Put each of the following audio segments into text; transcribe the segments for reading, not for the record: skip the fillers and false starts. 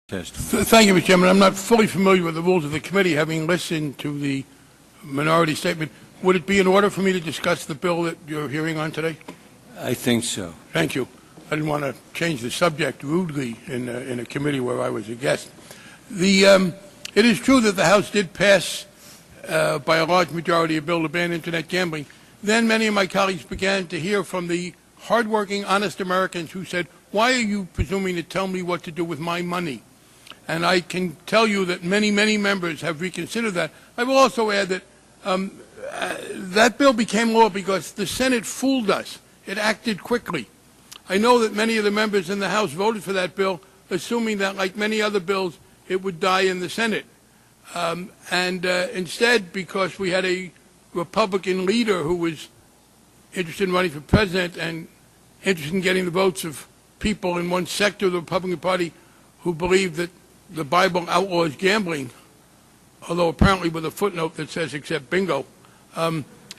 Thank you, Mr. Chairman. I'm not fully familiar with the rules of the committee, having listened to the minority statement. Would it be in order for me to discuss the bill that you're hearing on today? I think so. Thank you. I didn't want to change the subject rudely in a committee where I was a guest. It is true that the House did pass by a large majority a bill to ban Internet gambling. Then many of my colleagues began to hear from the hardworking, honest Americans who said, "Why are you presuming to tell me what to do with my money?" And I can tell you that many, many members have reconsidered that. I will also add that that bill became law because the Senate fooled us. It acted quickly. I know that many of the members in the House voted for that bill, assuming that, like many other bills, it would die in the Senate. Instead, because we had a Republican leader who was interested in running for president and interested in getting the votes of people in one sector of the Republican Party who believed that the Bible outlaws gambling, although apparently with a footnote that says except bingo,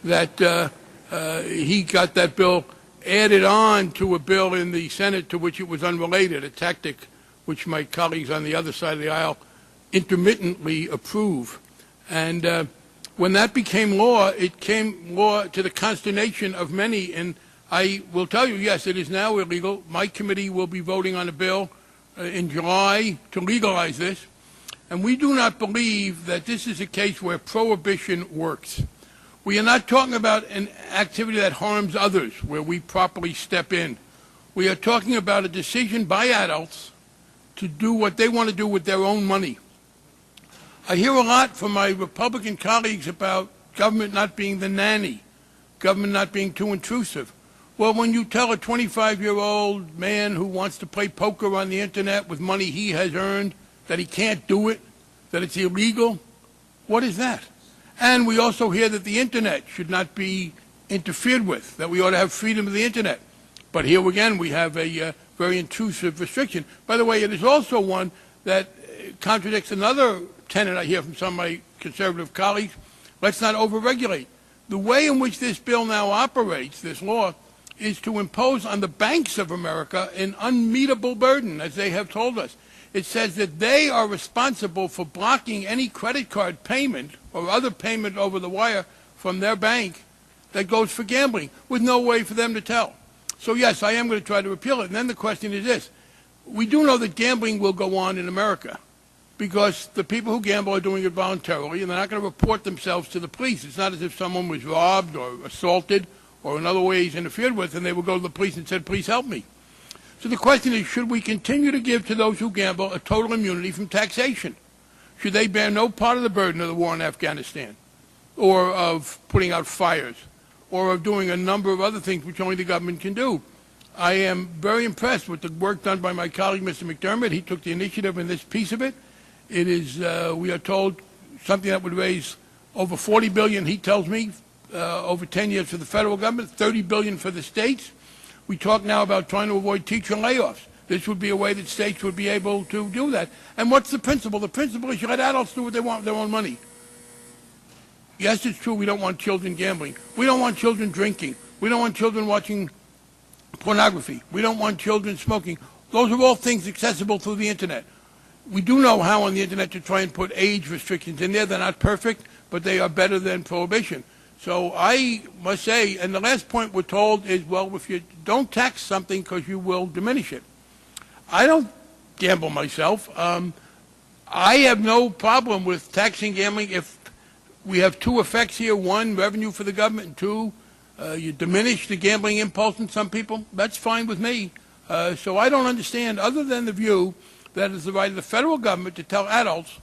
that he got that bill added on to a bill in the Senate to which it was unrelated, a tactic which my colleagues on the other side of the aisle intermittently approve. And when that became law, it came law to the consternation of many. And I will tell you, yes, it is now illegal. My committee will be voting on a bill in July to legalize this, and we do not believe that this is a case where prohibition works. We are not talking about an activity that harms others, where we properly step in. We are talking about a decision by adults to do what they want to do with their own money. I hear a lot from my Republican colleagues about government not being the nanny, government not being too intrusive. Well, when you tell a 25-year-old man who wants to play poker on the Internet with money he has earned that he can't do it, that it's illegal, what is that? And we also hear that the Internet should not be interfered with, that we ought to have freedom of the Internet. But here again, we have a very intrusive restriction. By the way, it is also one that contradicts another tenet I hear from some of my conservative colleagues. Let's not overregulate. The way in which this bill now operates, this law, is to impose on the banks of America an unmeetable burden, as they have told us. It says that they are responsible for blocking any credit card payment or other payment over the wire from their bank that goes for gambling, with no way for them to tell. So yes, I am going to try to repeal it. And then the question is this. We do know that gambling will go on in America because the people who gamble are doing it voluntarily, and they're not going to report themselves to the police. It's not as if someone was robbed or assaulted or in other ways interfered with, and they would go to the police and said, "Please help me." So the question is, should we continue to give to those who gamble a total immunity from taxation? Should they bear no part of the burden of the war in Afghanistan, or of putting out fires, or of doing a number of other things which only the government can do? I am very impressed with the work done by my colleague, Mr. McDermott. He took the initiative in this piece of it. It is, we are told, something that would raise over $40 billion, he tells me, over 10 years for the federal government, $30 billion for the states. We talk now about trying to avoid teacher layoffs. This would be a way that states would be able to do that. And what's the principle? The principle is you let adults do what they want with their own money. Yes, it's true we don't want children gambling. We don't want children drinking. We don't want children watching pornography. We don't want children smoking. Those are all things accessible through the Internet. We do know how on the Internet to try and put age restrictions in there. They're not perfect, but they are better than prohibition. So I must say, and the last point we're told is, well, if you don't tax something because you will diminish it. I don't gamble myself. I have no problem with taxing gambling if we have two effects here. One, revenue for the government, and two, you diminish the gambling impulse in some people. That's fine with me. So I don't understand, other than the view that it's the right of the federal government to tell adults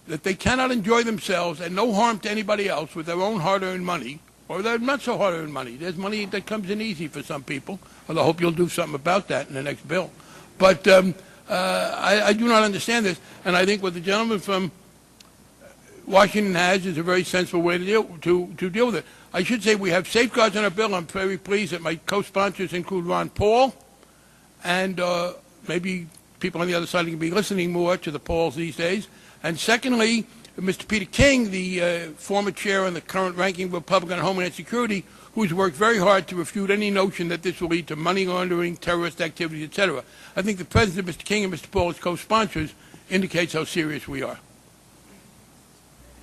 that they cannot enjoy themselves and no harm to anybody else with their own hard-earned money, or their not so hard-earned money. There's money that comes in easy for some people, although I hope you'll do something about that in the next bill. But I do not understand this, and I think what the gentleman from Washington has is a very sensible way to deal with it. I should say we have safeguards in our bill. I'm very pleased that my co-sponsors include Ron Paul, and maybe people on the other side can be listening more to the Pauls these days. And secondly, Mr. Peter King, the former chair and the current ranking Republican on Homeland Security, who's worked very hard to refute any notion that this will lead to money laundering, terrorist activities, etc. I think the presence of Mr. King and Mr. Paul as co-sponsors indicates how serious we are.